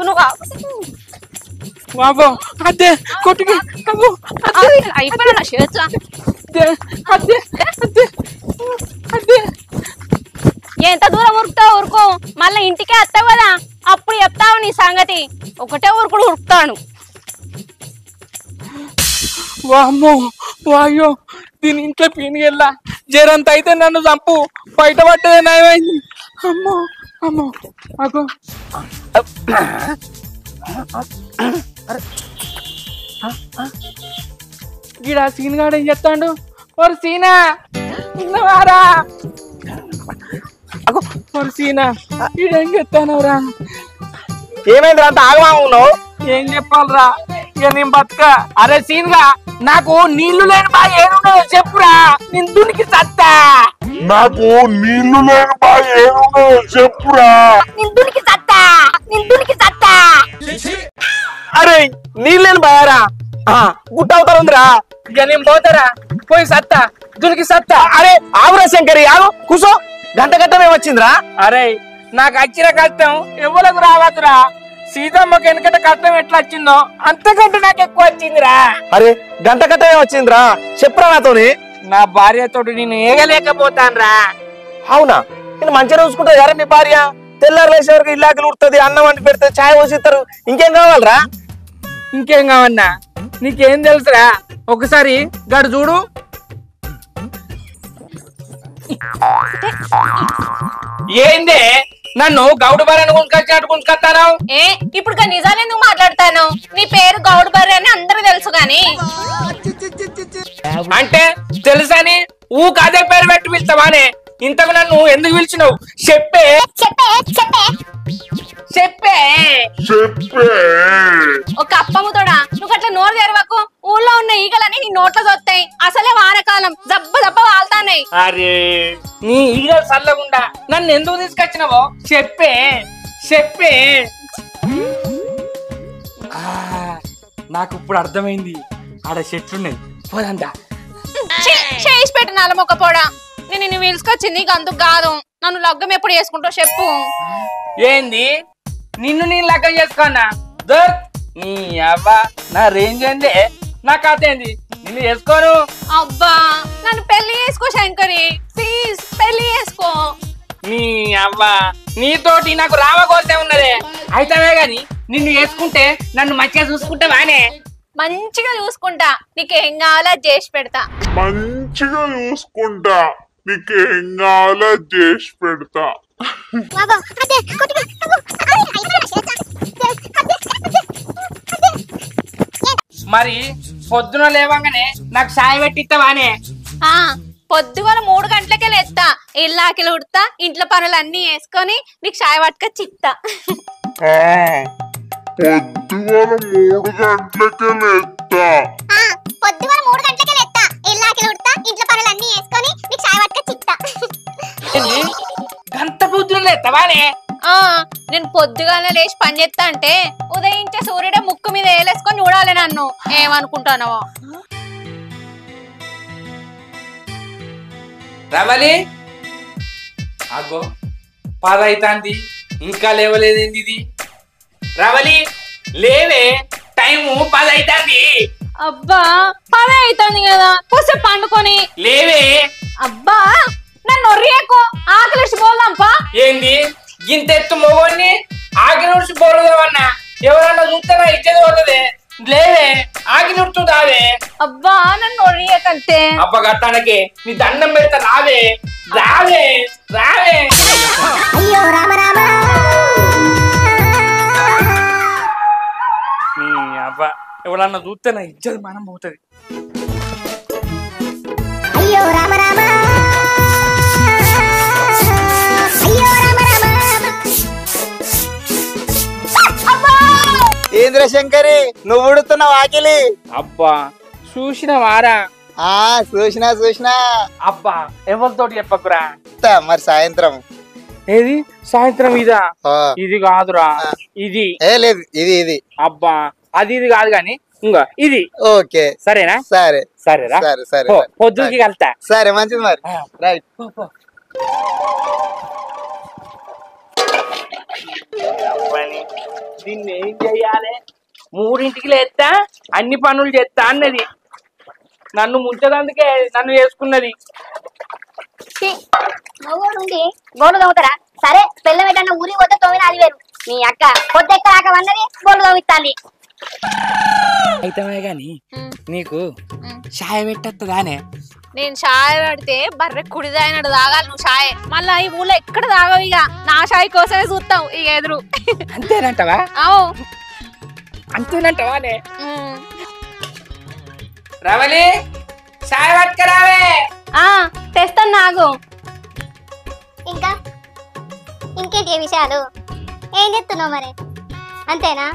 నువ్వు బాబో అదే కొట్టుకి అయిపోయినా నా చేతుల అదే అదే అదే ఎంత దూరం ఉరుకుతావు ఊరుకో మళ్ళీ ఇంటికే వస్తావు కదా అప్పుడు చెప్తావు నీ సంగతి ఒకటే ఊరుకుడు ఉరుకుతాను వామ్మో వాయో దీని ఇంట్లో పీనికెళ్ళా జరంత అయితే నన్ను చంపు బయట పట్టదే నయమైంది అమ్మో అమ్మో అగో గిడా సీన్ గాడు ఏం చెప్తాడు ఓరు సీనా ఉన్నవారా అగో ఓరు సీనా ఈడేం చెప్తానవరా ఏమైంది అంత ఆగమా ఉన్నావు ఏం చెప్పాలరా ఇక నేను బతుక అరే సీన్ గా నాకు నీళ్లు లేని బా ఏడున్నాయో చెప్పురా నేను దునికి సత్తా నాకు నీళ్లు లేని బా ఏడున్నాయో చెప్పురా నిందునికి సత్తా అరే నీళ్ళు లేని బాయారా గుట్ట అవుతారుందిరా ఇక నేను పోతారా పోయి సత్తా దునికి సత్తా అరే ఆవురా శంకరి ఆగు కూసో గంట గంటనే వచ్చిందిరా అరే నాకు వచ్చిన కష్టం ఎవరికి రావద్దురా సీతమ్మకి వెనకట కష్టం ఎట్లా వచ్చిందో అంతకంటే నాకు ఎక్కువ వచ్చిందిరా అరే గంట గంటనే వచ్చిందిరా చెప్పురా నాతోని నా భార్యతోటి నేను ఏగలేకపోతానురా అవునా నేను మంచిగా చూసుకుంటా యారా మీ భార్య తెల్లారు లేసే వరకు ఇల్లాకి ఉడుతుంది అన్నం వండి పెడితే ఛాయ్ పోసిస్తారు ఇంకేం కావాలరా ఇంకేం కావన్నా నీకేం తెలుసురా ఒకసారి గడు చూడు ఏందే నన్ను గౌడు బర్రెను కొనుకొచ్చాను ఏ ఇప్పుడు నిజాలే నువ్వు మాట్లాడతాను నీ పేరు గౌడ్ బర్రె అని అందరికి తెలుసు గాని అంటే తెలుసని ఊకదే పేరు పెట్టి పిలుస్తావానే ఇంతకు నన్ను ఎందుకు పిలిచినావు చెప్పే చెప్పే ఒక అప్పముతోడా నువ్వు అట్లా నోరు తెరవకు ఊళ్ళో ఉన్న ఈగలని నీ నోట్లో వస్తాయి అసలే వానకాలం జబ్బ జబ్బ వాళ్తాన్నాయి అరే నీ ఈగలు చల్లగుండా నన్ను ఎందుకు తీసుకొచ్చినావో చెప్పే చెప్పే నాకు ఇప్పుడు అర్థమైంది ఆడ చెట్లున్నాయి పోదంతా చేసి పెట్టిన అలమొక్క పోడా నేను నిన్ను పిలుచుకొచ్చింది నీకు అందుకు కాదు నన్ను లగ్గం ఎప్పుడు చేసుకుంటావు చెప్పు ఏంది నిన్ను నేను లగ్గం చేసుకున్నా దర్ నీ అవ్వ నా రేంజ్ ఏంది నా కథ ఏంది నిన్ను చేసుకోను అబ్బా నన్ను పెళ్లి చేసుకో శంకరి ప్లీజ్ పెళ్లి చేసుకో నీ అవ్వ నీతోటి నాకు రామకోసే ఉన్నదే అయితేనే గాని నిన్ను చేసుకుంటే నన్ను మంచిగా చూసుకుంటావానే మంచిగా చూసుకుంటా నీకేం కావాలో అది చేసి పెడతా మంచిగా చూసుకుంటా నీకేం కావాలో చేసి పెడతా మరి పొద్దున లేవగానే నాకు సాయ పెట్టిస్తావానే పొద్దుగల 3 గంటలకే లేస్తా ఇల్లాకిలు ఉడతా ఇంట్లో పనులు అన్ని వేసుకొని నీకు చాయ్ పట్టుక చిత్తా పొద్దుగల 3 గంటలకే లేస్తా ఇల్లాకిలు ఉడతా ఇంట్లో పనులు అన్ని వేసుకొని నీకు చాయ్ పట్టుక చిత్తా గంత పొద్దున లేస్తావానే నేను పొద్దుగానే లేచి పని చేస్తా అంటే ఉదయించే సూర్యుడే ముక్కు మీద వేలేసుకొని చూడాలి నన్ను ఏమనుకుంటానవో రమలి అగో 10 అవుతుంది ఇంకా లేవలేదేంది ఇది రమలి లేవే టైము 10 అవుతుంది అబ్బా 10 అవుతుంది కదా కొంచెం పండుకొని లేవే అబ్బా నన్ను ఒర్రియకు ఆకలిసి పోదాంపా ఏంది గింత ఎత్తు మొగోని ఆగి నుడిచి పోలేదవన్నా ఎవరన్నా చూస్తే నా ఇచ్చేది పోతుంది లేవే ఆగి నుడుతూ రావే అబ్బా నన్ను ఒర్రియకంటే అబ్బ గట్టానికి నీ దండం పెడతా రావే రావే రావే అయ్యో రామ రామ నీ అబ్బ ఎవరన్నా చూస్తే నా ఇచ్చేది మనం పోతుంది అయ్యో రామ రామ ఏంద్ర శంకరి నువ్వు ఉడుతున్నావు ఆకిలి అబ్బా చూసిన వారా చూసినా అబ్బా ఎవరితోటి చెప్పకురా మరి సాయంత్రం ఏది సాయంత్రం ఇదా ఇది కాదురా ఇది లేదు ఇది అబ్బా అది ఇది కాదు గాని ఇంకా ఇది ఓకే సరేనా సరేరా పొద్దుకి కలుతా సరే మంచిది మరి రైట్ దీన్ని ఏం చెయ్యాలి? 3ంటికి లేస్తా అన్ని పనులు చేస్తా అన్నది. నన్ను ముంచదందుకే నన్ను చేసుకున్నది. మగోడుండి గోడు తవ్వుతారా? సరే పెళ్ళ పెట్టన్న ఊరికి పోతే 9 వేలు. మీ అక్క పొద్దు ఎక్కడాక వన్నది గోడు తవ్విస్తాంది. అయితమే గాని నీకు చాయ్ పెట్టొస్తుందానే? నేను చాయ్ పడితే బర్రె కుడి తాగినట్టు తాగాలి నువ్వు చాయ్. మళ్ళా ఈ ఊళ్ళో ఎక్కడ తాగవు, ఇక నా చాయ్ కోసమే చూస్తావు ఇక ఎదురు. అంతేనంటవా? అవు అంతేనంటవానే? రవలి చాయ్ పట్టుకురావే. తెస్తాను నాకు. ఇంకా ఇంకేంటి విషయాలు? ఏం చెప్తున్నావు మరి? అంతేనా?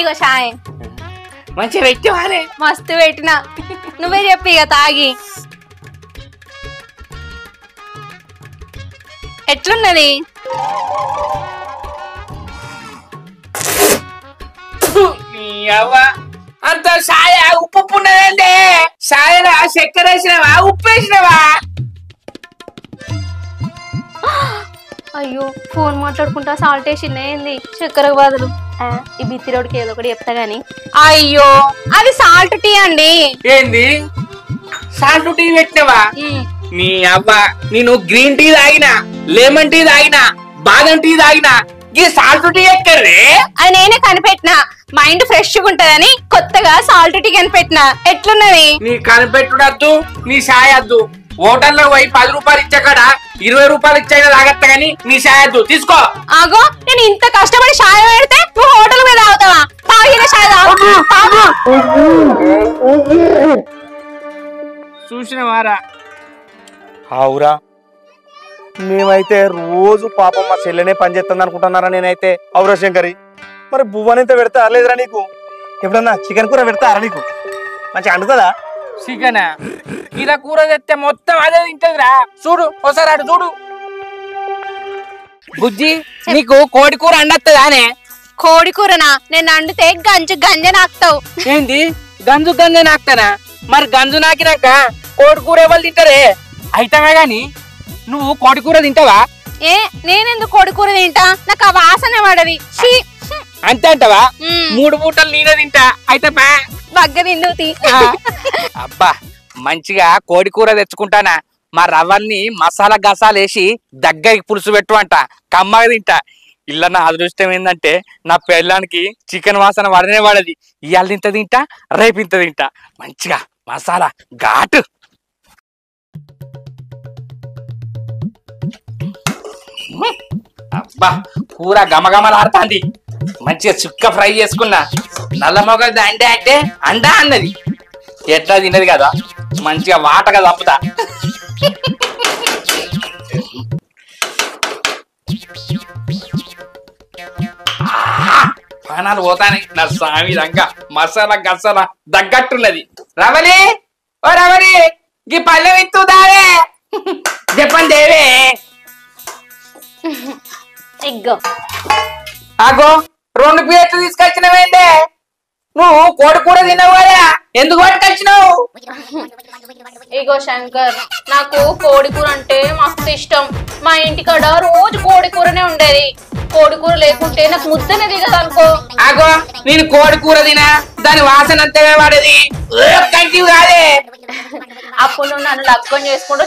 ఇగో చాయ్ మంచిగా పెట్టివానే? మస్తు పెట్టినా. నువ్వే చెప్పి ఇక తాగి ఎట్లున్నది? అంత సాయ ఉప్పు ఉన్నదండి. సాయలా చక్కెర వేసినవా ఉప్పు వేసినవా? అయ్యో ఫోన్ మాట్లాడుకుంటా సాల్ట్ వేసింది. ఏంది చక్కెర బదులు? ఈ బిత్తిరోడికి ఏదో ఒకటి చెప్తా గాని. అయ్యో అది సాల్ట్ టీ అండి. ఏంది సాల్ట్ టీ పెట్టినవా? నీ అవ్వ నేను గ్రీన్ టీ తాగినా, లెమన్ టీ తాగినా, బాదం టీ తాగినా, ఈ సాల్ట్ టీ ఎక్కర్రే? అది నేనే కనిపెట్టినా. మైండ్ ఫ్రెష్ గా ఉంటదని కొత్తగా సాల్ట్ టీ కనిపెట్టినా. ఎట్లున్నది? నీ కనిపెట్టుడద్దు, నీ సాయద్దు. హోటల్లో పోయి 10 రూపాయలు ఇచ్చాకడ 20 రూపాయలు ఇచ్చాక తాగత్తా గానీ నీ సాయద్దు. తీసుకో. ఆగో నేను ఇంత కష్టపడి చాయ్ పెడితే నువ్వు హోటల్ మీద తాగుతావా? తాగిన చాయ్ తాగు. చూసిన వారా? అవురా, మేమైతే రోజు పాపం మా చెల్లెనే పనిచేస్తుంది అనుకుంటున్నారా? నేనైతే అవురా శంకరి, మరి బువ్వనైతే పెడతా లేదురా నీకు? ఎప్పుడన్నా చికెన్ కూర పెడతారా నీకు? మంచిగా అండుతుందా? చికెన్ ఇలా కూర తెస్తే మొత్తం అదే తింటదిరా. చూడు ఒకసారి అటు చూడు. బుజ్జి నీకు కోడి కూర అండత్తదానే? కోడి కూరనా? నేను అండితే గంజ నాకుతావు. ఏంది గంజు నాకుతానా? మరి గంజు నాకినాక కోడి కూర ఎవరు తింటారే? అయితమే గాని నువ్వు కోడి కూర తింటావా? నేనెందుకు కోడి కూర తింటా? నాకు ఆ వాసన పడది. అంతే అంటావా? 3 పూటలు నేనే తింటా. అయితే బగ్గ తిండు. అబ్బా మంచిగా కోడి కూర తెచ్చుకుంటానా? మా రవ్వల్ని మసాలా గసాలు వేసి దగ్గరికి పులుసు పెట్టు అంట, కమ్మగా తింటా. ఇలా నా అదృష్టం ఏంటంటే నా పెళ్ళానికి చికెన్ వాసన పడనే పడది. ఇవాళ ఇంత తింటా, రేపు ఇంత తింటా. మంచిగా మసాలా ఘాటు. అబ్బా కూర గమగమలాడుతుంది. మంచిగా చుక్క ఫ్రై చేసుకున్నా. నల్ల మొగలు అంటే అండా అన్నది. ఎట్లా తిన్నది కదా, మంచిగా వాటగా తప్పుతా. పానాలు పోతానే నా స్వామి రంగ. మసాలా గసాలా దగ్గట్టున్నది. రవలి ఓ రవలి, ఈ పల్లె విత్తుదావే చెప్పండి దేవే. ఆగో 2 ప్లేట్లు తీసుకొచ్చినవేంటే? నువ్వు కోడి కూర తిన్నావు కదా, ఎందుకు పట్టుకొచ్చినావు? ఇగో శంకర్, నాకు కోడి కూర అంటే మస్తు ఇష్టం. మా ఇంటికాడ రోజు కోడి కూరనే ఉండేది. కోడి కూర లేకుంటే నాకు ముద్దనే దిగదు అనుకో. ఆగో నేను కోడి కూర తినా, దాని వాసన అంతగా పడేది కంటివి కాదే. అప్పుడు నువ్వు నన్ను లగ్గం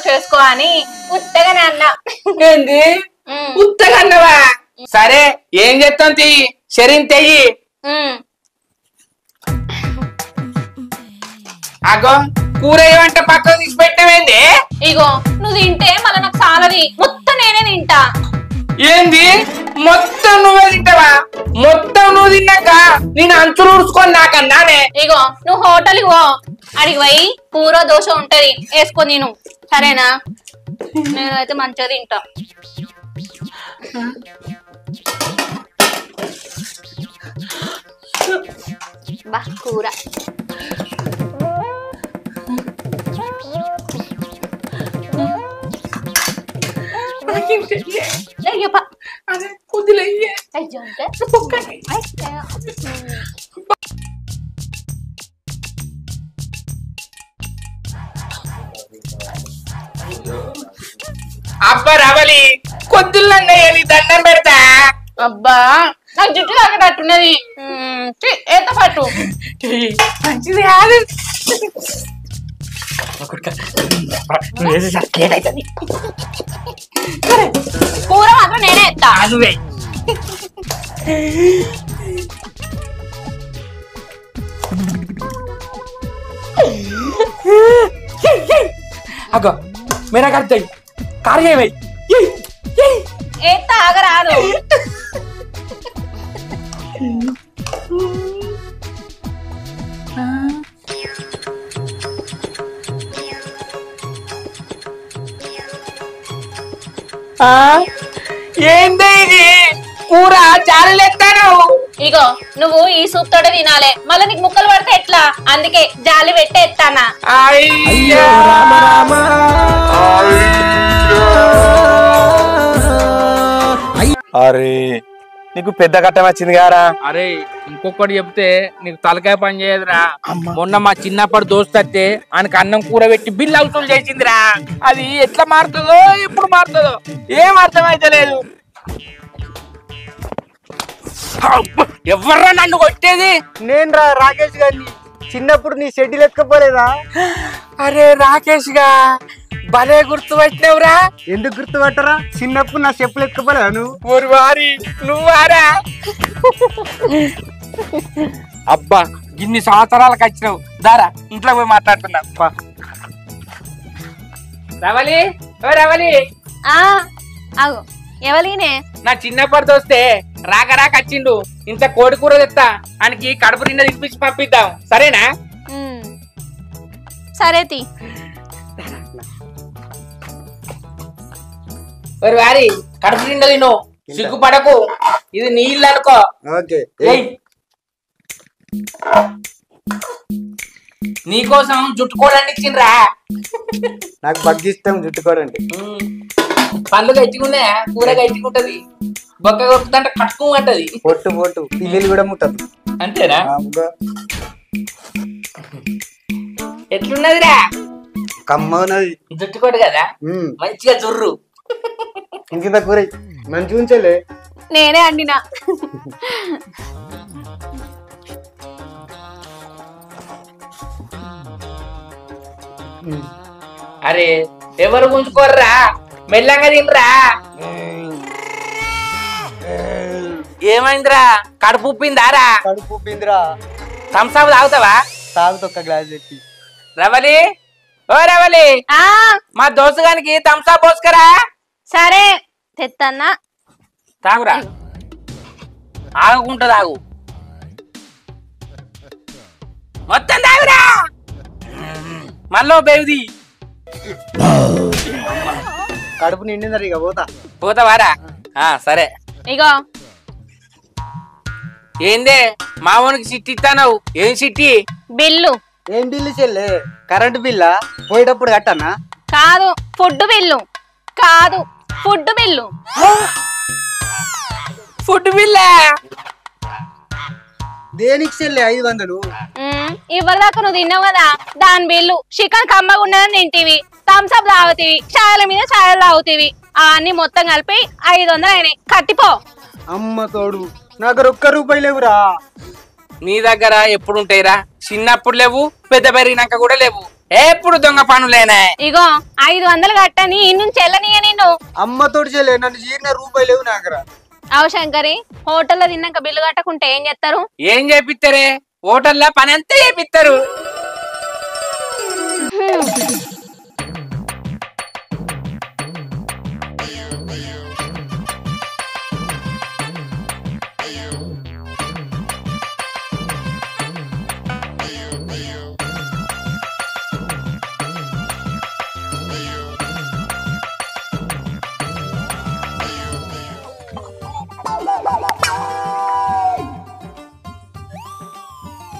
చేసుకో అని ఉత్తగానే అన్నా. ఏంది ఉత్తగా అన్నవా? సరే ఏం చెప్తాం, తెయ్యి శరీరం తెయ్యి. ఆగో కూర ఏమంటే పక్కకు తీసి పెట్టవేంది? ఇగో నువ్వు తింటే మళ్ళీ నాకు చాలది, మొత్తం నేనే తింటా. ఏంది మొత్తం నువ్వే తింటావా? మొత్తం నువ్వు తిన్నాక నేను అంచులు ఉడుచుకొని నాకన్నానే. ఇగో నువ్వు హోటల్కి పో, అడిగి పోయి కూర దోశ ఉంటది వేసుకొని తిను, సరేనా? నేనైతే మంచిగా తింటా. బా కూర అబ్బా రవలి కొద్దులన్నయ్య దండం పెడతా. అబ్బా నాకు జుట్టు తాగేటట్టున్నది. ఎంత పట్టు మంచిది కాదు. కూర మాత్రం నేనే ఎత్తా. నువ్వే అగో మేరా కడతాయి కార్యమై ఎత్తా ఆగరాదు. ఏంది ఇది కూర జాలిలేస్తాను. ఇగో నువ్వు ఈ సూప్ తోటే తినాలే, మళ్ళీ నీకు ముక్కలు పడితే ఎట్లా? అందుకే జాలి పెట్టే ఎత్తానా. అరే నీకు పెద్ద కట్టం వచ్చింది గారా. అరే ఇంకొకటి చెప్తే నీకు తలకాయ పని చేయదురా. మొన్న మా చిన్నప్పటి దోస్తు వస్తే ఆయనకు అన్నం కూర పెట్టి బిల్లు అవుతులు చేసిందిరా. అది ఎట్లా మారుతుందో ఎప్పుడు మారుతుందో ఏం అర్థమైతే లేదు. ఎవర్రా నన్ను కొట్టేది? నేను రా రాకేష్ గారిని. చిన్నప్పుడు నీ షెడ్యూల్ ఎత్తుకపోలేదా? అరే రాకేష్ గా భలే గుర్తు పట్టినవురా. ఎందుకు గుర్తుపట్టరా? చిన్నప్పుడు నా చెప్పులు ఎత్తుకపోలేదా నువ్వు? ఊరి వారి నువ్వారా? అబ్బా ఇన్ని సంవత్సరాలకు వచ్చినావు. దారా ఇంట్లో పోయి మాట్లాడుతున్నా. రవలి ఓ రవలి, అగో ఎవలినే? నా చిన్నప్పటి దోస్తే రాక రాక వచ్చిండు. ఇంత కోడి కూర తెస్తా ఆయనకి కడుపు నిండా తినిపించి పంపిద్దాం, సరేనా? సరే తీ. మరి వారి కడుపు నిండా తిను, సిగ్గుపడకు. ఇది నీళ్ళు అనుకో. ఓకే. నీకోసం జుట్టుకోవడానికి ఇచ్చిండ్రా. నాకు బగ్గిష్టం జుట్టుకోవడానికి. పళ్ళు గట్టిగున్నాయా? కూర గట్టిగుంటది. బొక్క కొట్టుకుంటే కట్టుకోమంటది. పొట్టు పొట్టు పిల్లలు కూడా ముట్టదు. అంతేనా? ఎట్లున్నదిరా? కమ్మన్నది. జుట్టుకోడు కదా, మంచిగా జుర్రు. ఇంకింత కూర మంచిగా ఉంచలే. నేనే అండినా. అరే ఎవరు గుంజుకోర్రా, మెల్లంగా తినరా. ఏమైందిరా? కడుపు ఉప్పిందారా? కడుపు ఉప్పిందిరా. థమ్సప్ తాగుతావా? తాగుతా ఒక గ్లాస్ పెట్టి. రవలి ఓ రవలి, మా దోస్తుగానికి థమ్సప్ పోసుకరా. సరే తెత్తన్నా. తాగురా, ఆగుకుంటా తాగు, మొత్తం తాగురా. మళ్ళీ బేవుది. కడుపు నిండిందరు ఇక పోతా. పోతావారా? సరే. ఇగో ఏందే మామూలుకి సిట్టి ఇస్తాను? ఏం సిట్టి? బిల్లు. ఏం బిల్లు చెల్లే? కరెంటు బిల్లా? పోయేటప్పుడు కట్టనా? కాదు ఫుడ్ బిల్లు. కాదు ఫుడ్ బిల్లు. ఫుడ్ బిల్లా? దేనికి చెల్లే 500? ఇవ్వదాకా నువ్వు తిన్నావు కదా, దాని బిల్లు. చికెన్ కమ్మగా ఉన్నదని తింటివి, థమ్స్అప్ తాగుతీవి, ఛాయల మీద ఛాయలు తాగుతీవి, అవన్నీ మొత్తం కలిపి 500 అయినాయి. కట్టిపో. అమ్మ తోడు, నాకు ₹1 లేవురా. నీ దగ్గర ఎప్పుడు ఉంటాయిరా? చిన్నప్పుడు లేవు, పెద్ద పెరిగినాక కూడా లేవు. ఎప్పుడు దొంగ పనులేనా? ఇగో 500 కట్టని నుంచి వెళ్ళనియ నిన్ను. అమ్మ తోడు చెల్లే, నన్ను జీర్ణ ₹1 లేవు నాకరా. అవు శంకరి, హోటల్లో తిన్నాక బిల్లు కట్టకుంటే ఏం చేస్తారు? ఏం చేపిస్తారే? హోటల్లో పని అంతా చేపిస్తారు.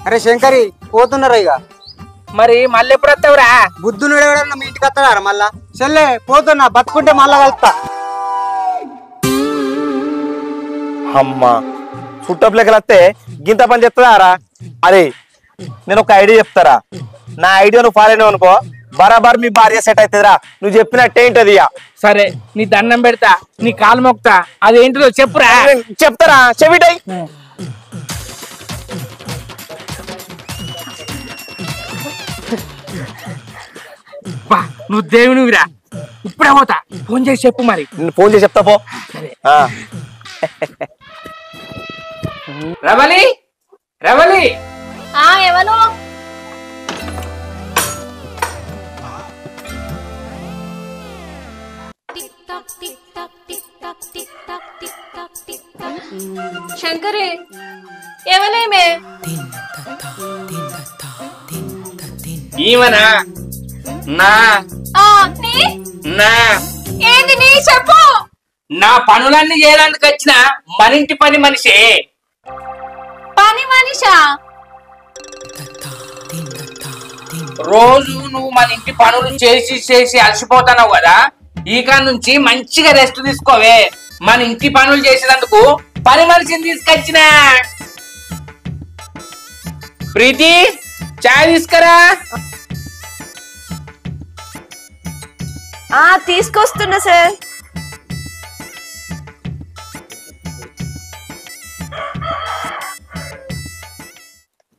అరే శంకరి, పోతున్నారా ఇక? మరి మళ్ళీ ఎప్పుడు వస్తావురా? బుద్ధునుడు ఎవడన్నా మీ ఇంటికి వస్తారా మళ్ళా? చెల్లే పోతున్నా, బతుకుంటే మళ్ళా కలుపుతా. అమ్మా చుట్టపులకి వస్తే గింత పని చెప్తారా? అరే నేను ఒక ఐడియా చెప్తారా, నా ఐడియా నువ్వు ఫాలో అయినావు అనుకో, బరాబర్ మీ భార్య సెట్ అవుతుందిరా నువ్వు చెప్పినట్టే ఏంటది ఇక. సరే నీ దండం పెడతా నీ కాలు మొక్తా అదేంటిదో చెప్పురా. చెప్తారా చెవిటై. నువ్వు దేవునివిరా ఇప్పుడే పోతా ఫోన్ చేసి చెప్పు మరి. ఫోన్ చేసి చెప్తా పో. రవలి రవలి ఎవరు? శంకరి ఎవలేమే? ఈవనా నా నా ఏంది నీ చెప్పు. నా పనులన్నీ చేయడానికి వచ్చిన మనింటి పని మనిషి. పని మనిషా? రోజు నువ్వు మన ఇంటి పనులు చేసి చేసి అలసిపోతున్నావు కదా, ఇక నుంచి మంచిగా రెస్ట్ తీసుకోవే. మన ఇంటి పనులు చేసేందుకు పని మనిషిని తీసుకొచ్చిన. ప్రీతి చాయ్ తీసుకురా. తీసుకొస్తున్నా సార్.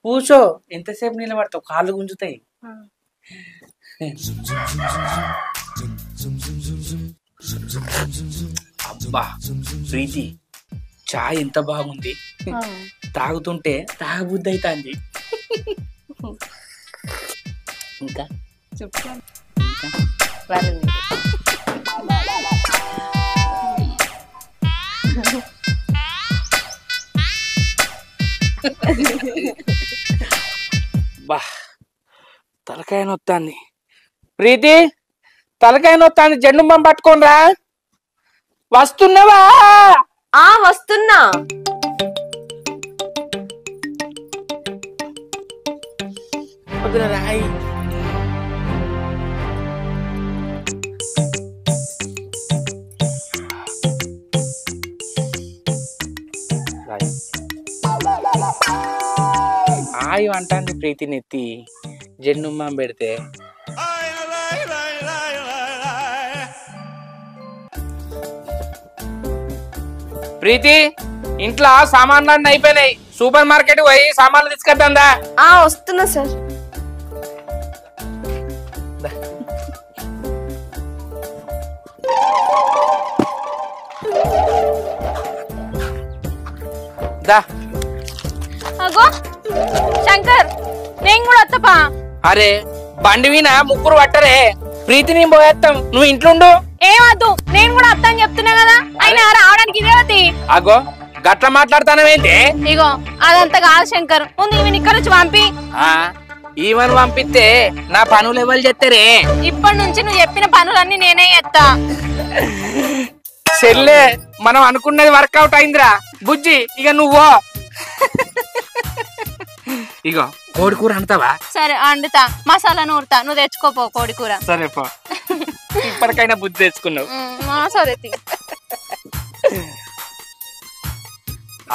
కూర్చో. ఎంతసేపు నిలబడతావు? కాళ్ళు గుంజుతాయి. అబ్బా ప్రీతి చాయ్ ఎంత బాగుంది. తాగుతుంటే తాగబుద్ధి అవుతుంది. ఇంకా బా తలకాయ నొత్తాంది. ప్రీతి తలకాయ నొత్తాంది, జెండు బాంబు పట్టుకోనరా. వస్తున్నావా? వస్తున్నా. రాయి ఆయి అంటాంది ప్రీతి నెత్తి జెండుమ్మ పెడితే. ప్రీతి ఇంట్లో సామాన్లు అయిపోయినాయి, సూపర్ మార్కెట్ పోయి సామాన్లు తీసుకొద్దా. వస్తున్నా సార్. అగో శంకర్ నేను కూడా వస్తపా. అరే బండి విన ముగ్గురు పట్టరే. ప్రీతిని పోయేస్తాం, నువ్వు ఇంట్లోండు. ఏమద్దు, నేను కూడా అత్త అని చెప్తున్నా కదా. అయినా రావడానికి ఇదేవతి. అగో గట్ల మాట్లాడతానవేంటి? ఇగో అదంతా కాదు శంకర్, ముందు ఈమెను ఇక్కడ నుంచి పంపి. ఈవెన్ పంపిస్తే నా పనులు ఎవరు చేస్తారే? ఇప్పటి నుంచి నువ్వు చెప్పిన పనులన్నీ నేనే చేస్తా. చెల్లే మనం అనుకున్నది వర్కౌట్ అయిందిరా బుజ్జి. ఇక నువ్వు ఇగో కోడి కూర అంటావా? సరే వండుతా, మసాలా నూరుతా, నువ్వు తెచ్చుకోపో కోడి కూర. సరే పో, ఇప్పటికైనా బుద్ధి తెచ్చుకున్నావు. సరే.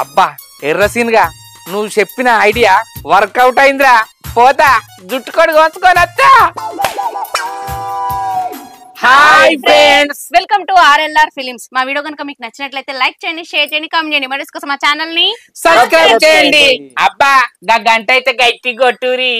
అబ్బా ఎర్రసీన్గా నువ్వు చెప్పిన ఐడియా వర్కౌట్ అయిందిరా. పోతా జుట్టుకొని కోసుకొని వస్తా. Hi friends, welcome to RLR films. మా వీడియో కనుక మీకు నచ్చినట్లయితే లైక్ చేయండి, షేర్ చేయండి, కామెంట్ చేయండి. మరి కోసం మా ఛానల్ ని సబ్స్క్రైబ్ చేయండి. అబ్బా గంట అయితే గట్టి కొట్టురి.